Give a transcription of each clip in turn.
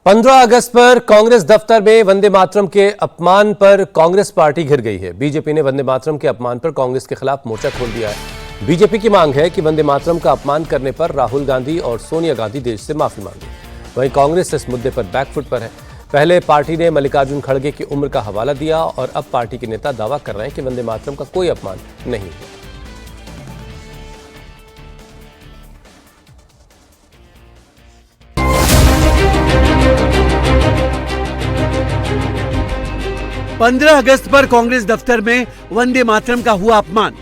15 अगस्त पर कांग्रेस दफ्तर में वंदे मातरम के अपमान पर कांग्रेस पार्टी घिर गई है। बीजेपी ने वंदे मातरम के अपमान पर कांग्रेस के खिलाफ मोर्चा खोल दिया है। बीजेपी की मांग है कि वंदे मातरम का अपमान करने पर राहुल गांधी और सोनिया गांधी देश से माफी मांगे। वहीं कांग्रेस इस मुद्दे पर बैकफुट पर है। पहले पार्टी ने मल्लिकार्जुन खड़गे की उम्र का हवाला दिया और अब पार्टी के नेता दावा कर रहे हैं कि वंदे मातरम का कोई अपमान नहीं है। पंद्रह अगस्त पर कांग्रेस दफ्तर में वंदे मातरम का हुआ अपमान।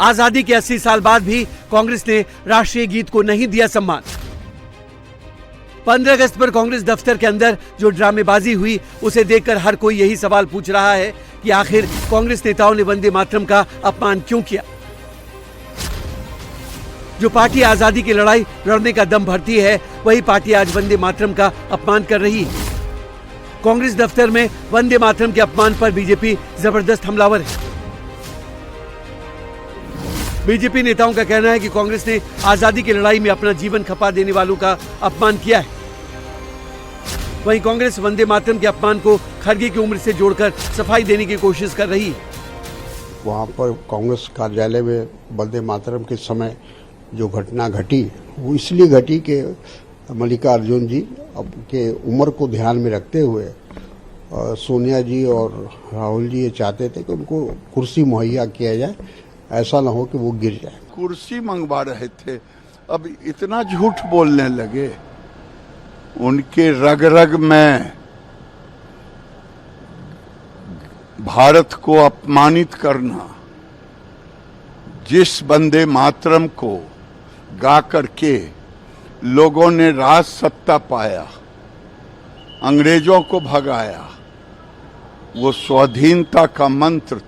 आजादी के 80 साल बाद भी कांग्रेस ने राष्ट्रीय गीत को नहीं दिया सम्मान। 15 अगस्त पर कांग्रेस दफ्तर के अंदर जो ड्रामेबाजी हुई उसे देखकर हर कोई यही सवाल पूछ रहा है कि आखिर कांग्रेस नेताओं ने वंदे मातरम का अपमान क्यों किया। जो पार्टी आजादी की लड़ाई लड़ने का दम भरती है, वही पार्टी आज वंदे मातरम का अपमान कर रही है। कांग्रेस दफ्तर में वंदे मातरम के अपमान पर बीजेपी जबरदस्त हमलावर है। बीजेपी नेताओं का कहना है कि कांग्रेस ने आजादी की लड़ाई में अपना जीवन खपा देने वालों का अपमान किया है। वहीं कांग्रेस वंदे मातरम के अपमान को खड़गे की उम्र से जोड़कर सफाई देने की कोशिश कर रही है। वहाँ पर कांग्रेस कार्यालय में वंदे मातरम के समय जो घटना घटी वो इसलिए घटी कि मल्लिकार्जुन जी के उम्र को ध्यान में रखते हुए सोनिया जी और राहुल जी ये चाहते थे कि उनको कुर्सी मुहैया किया जाए, ऐसा ना हो कि वो गिर जाए। कुर्सी मंगवा रहे थे, अब इतना झूठ बोलने लगे। उनके रग रग में भारत को अपमानित करना, जिस वंदे मातरम को गा करके लोगों ने राज सत्ता पाया, अंग्रेजों को भगाया, वो स्वाधीनता का मंत्र,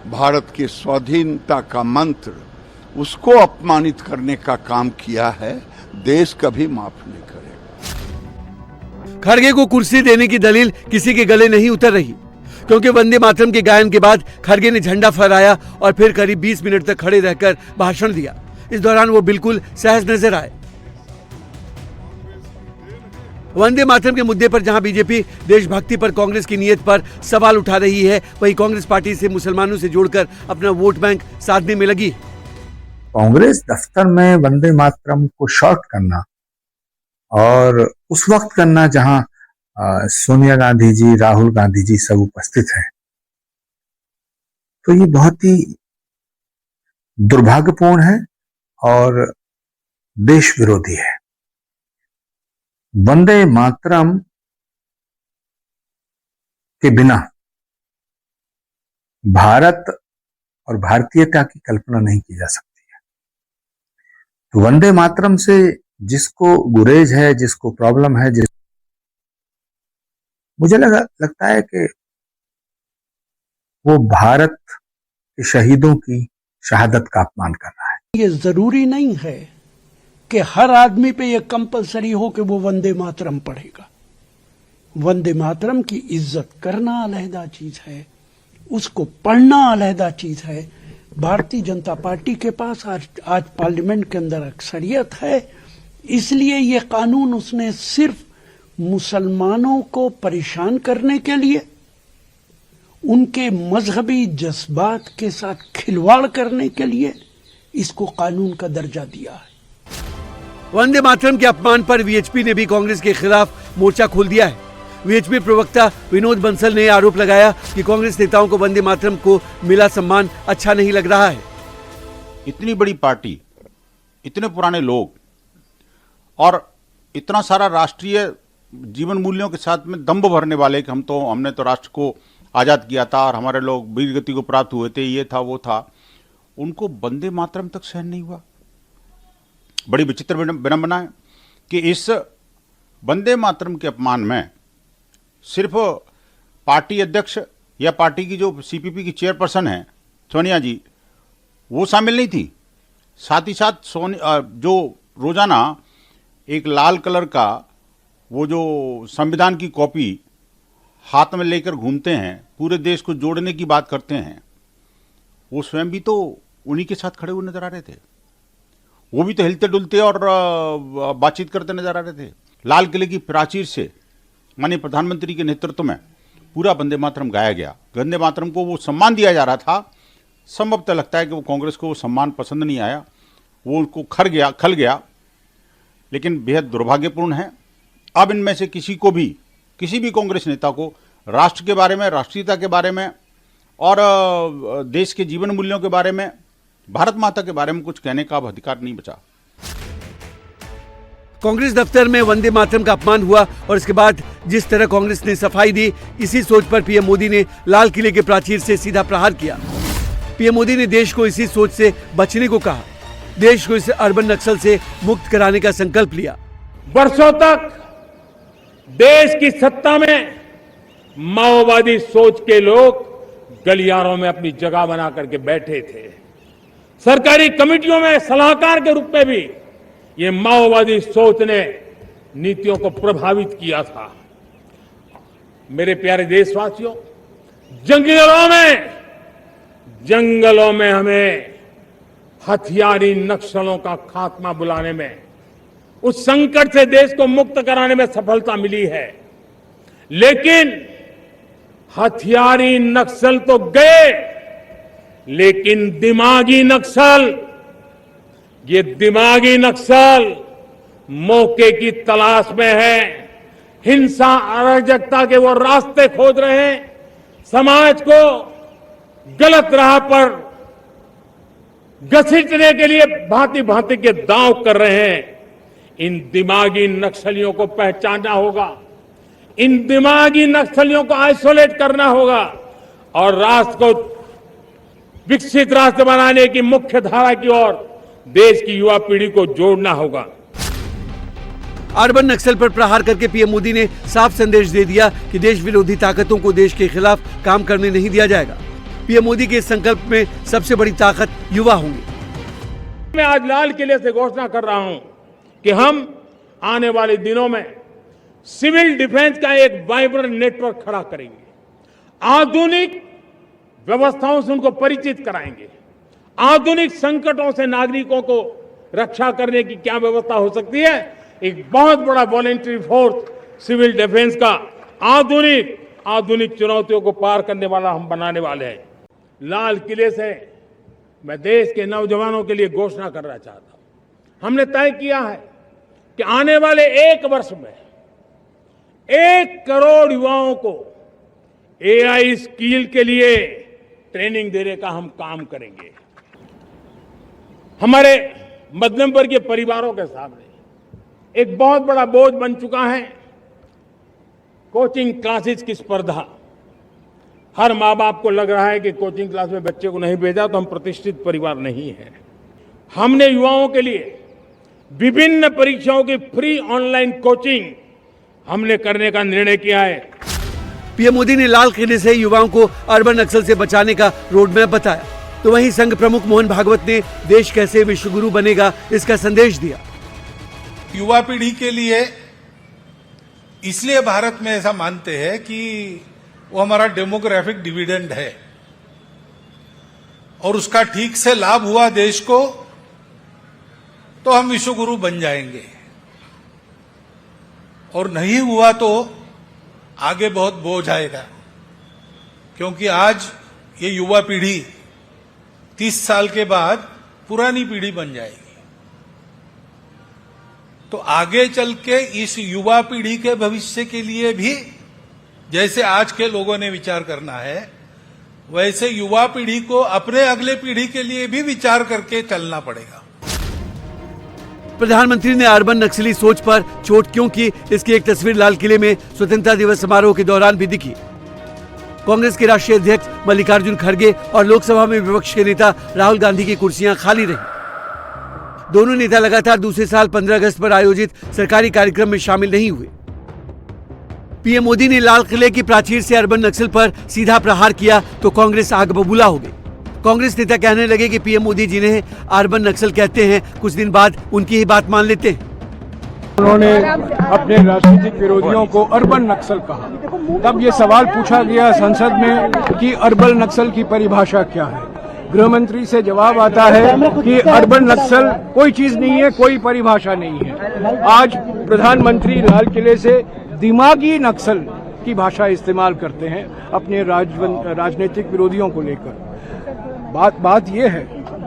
भारत की स्वाधीनता का मंत्र, उसको अपमानित करने का काम किया है। देश कभी माफ नहीं करेगा। खड़गे को कुर्सी देने की दलील किसी के गले नहीं उतर रही, क्योंकि वंदे मातरम के गायन के बाद खड़गे ने झंडा फहराया और फिर करीब 20 मिनट तक खड़े रहकर भाषण दिया। इस दौरान वो बिल्कुल सहज नजर आए। वंदे मातरम के मुद्दे पर जहां बीजेपी देशभक्ति पर कांग्रेस की नीयत पर सवाल उठा रही है, वहीं कांग्रेस पार्टी से मुसलमानों से जोड़कर अपना वोट बैंक साधने में लगी। कांग्रेस दफ्तर में वंदे मातरम को शॉर्ट करना और उस वक्त करना जहां सोनिया गांधी जी, राहुल गांधी जी सब उपस्थित हैं, तो ये बहुत ही दुर्भाग्यपूर्ण है और देश विरोधी है। वंदे मातरम के बिना भारत और भारतीयता की कल्पना नहीं की जा सकती है। तो वंदे मातरम से जिसको गुरेज है, जिसको प्रॉब्लम है, मुझे लगता है कि वो भारत के शहीदों की शहादत का अपमान कर रहा है। ये जरूरी नहीं है कि हर आदमी पे ये कंपलसरी हो कि वो वंदे मातरम पढ़ेगा। वंदे मातरम की इज्जत करना अलहदा चीज है, उसको पढ़ना अलहदा चीज है। भारतीय जनता पार्टी के पास आज पार्लियामेंट के अंदर अक्सरियत है, इसलिए ये कानून उसने सिर्फ मुसलमानों को परेशान करने के लिए, उनके मजहबी जज्बात के साथ खिलवाड़ करने के लिए इसको कानून का दर्जा दिया है। वंदे मातरम के अपमान पर वीएचपी ने भी कांग्रेस के खिलाफ मोर्चा खोल दिया है। वीएचपी प्रवक्ता विनोद बंसल ने आरोप लगाया कि कांग्रेस नेताओं को वंदे मातरम को मिला सम्मान अच्छा नहीं लग रहा है। इतनी बड़ी पार्टी, इतने पुराने लोग और इतना सारा राष्ट्रीय जीवन मूल्यों के साथ में दम्भ भरने वाले कि हमने तो राष्ट्र को आजाद किया था और हमारे लोग वीर गति को प्राप्त हुए थे, ये था वो था, उनको वंदे मातरम तक सहन नहीं हुआ। बड़ी विचित्र विडंबना है कि इस वंदे मातरम के अपमान में सिर्फ पार्टी अध्यक्ष या पार्टी की जो सीपीपी की चेयरपर्सन है सोनिया जी, वो शामिल नहीं थी। साथ ही साथ जो रोजाना एक लाल कलर का वो जो संविधान की कॉपी हाथ में लेकर घूमते हैं, पूरे देश को जोड़ने की बात करते हैं, वो स्वयं भी तो उन्हीं के साथ खड़े हुए नजर आ रहे थे। वो भी तो हिलते डुलते और बातचीत करते नजर आ रहे थे। लाल किले की प्राचीर से माननीय प्रधानमंत्री के नेतृत्व में पूरा वंदे मातरम गाया गया। वंदे मातरम को वो सम्मान दिया जा रहा था। संभवतः लगता है कि वो कांग्रेस को वो सम्मान पसंद नहीं आया, वो उनको खल गया, लेकिन बेहद दुर्भाग्यपूर्ण है। अब इनमें से किसी भी कांग्रेस नेता को राष्ट्र के बारे में, राष्ट्रीयता के बारे में और देश के जीवन मूल्यों के बारे में, भारत माता के बारे में कुछ कहने का अब अधिकार नहीं बचा। कांग्रेस दफ्तर में वंदे मातरम का अपमान हुआ और इसके बाद जिस तरह कांग्रेस ने सफाई दी, इसी सोच पर पीएम मोदी ने लाल किले के प्राचीर से सीधा प्रहार किया। पीएम मोदी ने देश को इसी सोच से बचने को कहा, देश को इस अर्बन नक्सल से मुक्त कराने का संकल्प लिया। वर्षों तक देश की सत्ता में माओवादी सोच के लोग गलियारों में अपनी जगह बना करके बैठे थे। सरकारी कमेटियों में सलाहकार के रूप में भी ये माओवादी सोच ने नीतियों को प्रभावित किया था। मेरे प्यारे देशवासियों, जंगलों में हमें हथियारी नक्सलों का खात्मा बुलाने में, उस संकट से देश को मुक्त कराने में सफलता मिली है। लेकिन हथियारी नक्सल तो गए, लेकिन दिमागी नक्सल मौके की तलाश में है। हिंसा, अराजकता के वो रास्ते खोज रहे हैं, समाज को गलत राह पर घसीटने के लिए भांति भांति के दांव कर रहे हैं। इन दिमागी नक्सलियों को पहचानना होगा, इन दिमागी नक्सलियों को आइसोलेट करना होगा और राष्ट्र को विकसित राष्ट्र बनाने की मुख्य धारा की ओर देश की युवा पीढ़ी को जोड़ना होगा। अर्बन नक्सल पर प्रहार करके पीएम मोदी ने साफ संदेश दे दिया कि देश विरोधी ताकतों को देश के खिलाफ काम करने नहीं दिया जाएगा। पीएम मोदी के इस संकल्प में सबसे बड़ी ताकत युवा होंगे। मैं आज लाल किले से घोषणा कर रहा हूं कि हम आने वाले दिनों में सिविल डिफेंस का एक वाइब्रेंट नेटवर्क खड़ा करेंगे। आधुनिक व्यवस्थाओं से उनको परिचित कराएंगे। आधुनिक संकटों से नागरिकों को रक्षा करने की क्या व्यवस्था हो सकती है, एक बहुत बड़ा वॉलेंटरी फोर्स सिविल डिफेंस का आधुनिक चुनौतियों को पार करने वाला हम बनाने वाले हैं। लाल किले से मैं देश के नौजवानों के लिए घोषणा करना चाहता हूं। हमने तय किया है कि आने वाले 1 वर्ष में 1 करोड़ युवाओं को एआई स्किल के लिए ट्रेनिंग देने का हम काम करेंगे। हमारे मध्यम वर्गीय परिवारों के सामने एक बहुत बड़ा बोझ बन चुका है कोचिंग क्लासेस की स्पर्धा। हर माँ बाप को लग रहा है कि कोचिंग क्लास में बच्चे को नहीं भेजा तो हम प्रतिष्ठित परिवार नहीं है। हमने युवाओं के लिए विभिन्न परीक्षाओं की फ्री ऑनलाइन कोचिंग हमने करने का निर्णय किया है। पीएम मोदी ने लाल किले से युवाओं को अर्बन नक्सल से बचाने का रोडमैप बताया, तो वहीं संघ प्रमुख मोहन भागवत ने देश कैसे विश्वगुरु बनेगा इसका संदेश दिया। युवा पीढ़ी के लिए इसलिए भारत में ऐसा मानते हैं कि वो हमारा डेमोग्राफिक डिविडेंड है और उसका ठीक से लाभ हुआ देश को तो हम विश्वगुरु बन जाएंगे, और नहीं हुआ तो आगे बहुत बोझ आएगा। क्योंकि आज ये युवा पीढ़ी 30 साल के बाद पुरानी पीढ़ी बन जाएगी, तो आगे चल के इस युवा पीढ़ी के भविष्य के लिए भी जैसे आज के लोगों ने विचार करना है, वैसे युवा पीढ़ी को अपने अगले पीढ़ी के लिए भी विचार करके चलना पड़ेगा। प्रधानमंत्री ने अर्बन नक्सली सोच पर चोट क्यों की, इसकी एक तस्वीर लाल किले में स्वतंत्रता दिवस समारोह के दौरान भी दिखी। कांग्रेस के राष्ट्रीय अध्यक्ष मल्लिकार्जुन खड़गे और लोकसभा में विपक्ष के नेता राहुल गांधी की कुर्सियां खाली रही। दोनों नेता लगातार दूसरे साल 15 अगस्त पर आयोजित सरकारी कार्यक्रम में शामिल नहीं हुए। पीएम मोदी ने लाल किले की प्राचीर से अर्बन नक्सल पर सीधा प्रहार किया तो कांग्रेस आग बबूला हो गई। कांग्रेस नेता कहने लगे कि पीएम मोदी जिन्हें अर्बन नक्सल कहते हैं, कुछ दिन बाद उनकी ही बात मान लेते हैं। उन्होंने अपने राजनीतिक विरोधियों को अर्बन नक्सल कहा। तब ये सवाल पूछा गया संसद में कि अर्बन नक्सल की परिभाषा क्या है। गृह मंत्री से जवाब आता है कि अर्बन नक्सल कोई चीज नहीं है, कोई परिभाषा नहीं है। आज प्रधानमंत्री लाल किले से दिमागी नक्सल की भाषा इस्तेमाल करते हैं अपने राजनीतिक विरोधियों को लेकर। बात यह है,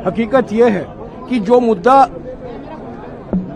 हकीकत यह है कि जो मुद्दा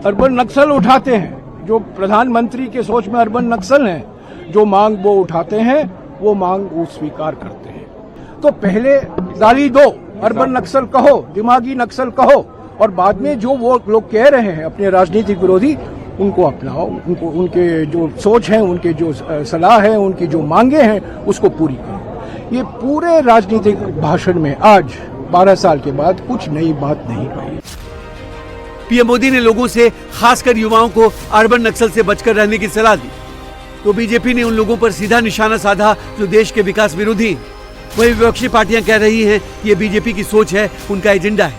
अर्बन नक्सल उठाते हैं, जो प्रधानमंत्री के सोच में अर्बन नक्सल है, जो मांग वो उठाते हैं, वो मांग वो स्वीकार करते हैं। तो पहले गाली दो, अर्बन नक्सल कहो, दिमागी नक्सल कहो, और बाद में जो वो लोग कह रहे हैं अपने राजनीतिक विरोधी, उनको अपनाओ, उनको उनके जो सोच है, उनके जो सलाह है, उनकी जो मांगे हैं, उसको पूरी करो। ये पूरे राजनीतिक भाषण में आज 12 साल के बाद कुछ नई बात नहीं कही। पीएम मोदी ने लोगों से, खासकर युवाओं को अर्बन नक्सल से बचकर रहने की सलाह दी, तो बीजेपी ने उन लोगों पर सीधा निशाना साधा जो देश के विकास विरोधी। वही विपक्षी पार्टियां कह रही हैं कि ये बीजेपी की सोच है, उनका एजेंडा है।